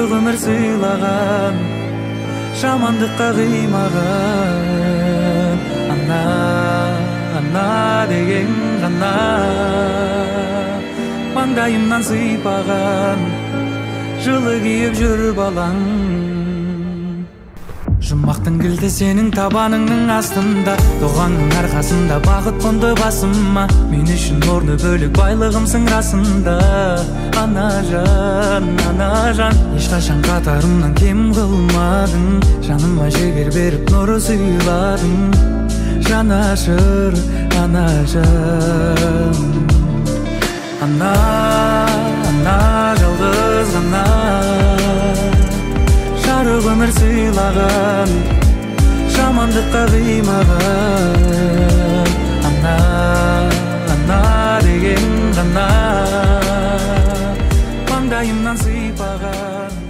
жарық өмір сыйлаған, жамандыққа қимаған ана, ана деген ғана маңдайымнан сыйпаған, жылы киіп жүр балаң. Жұмақтың кілті сенің табаныңның астында, туғанның арқасында бақыт қонды басыма. Мен үшін орны бөлек байлығымсың расында. Ана жан, ешқашан қатарымнан кем қылмадың. Жаныма жігер беріп нұры сыйладың. Жанашыр ана жан. Ана, жалғыз ғана жарық өмір сыйлаған, жамандыққа қимаған ана, деген ғана маңдайымнан сыйпаған.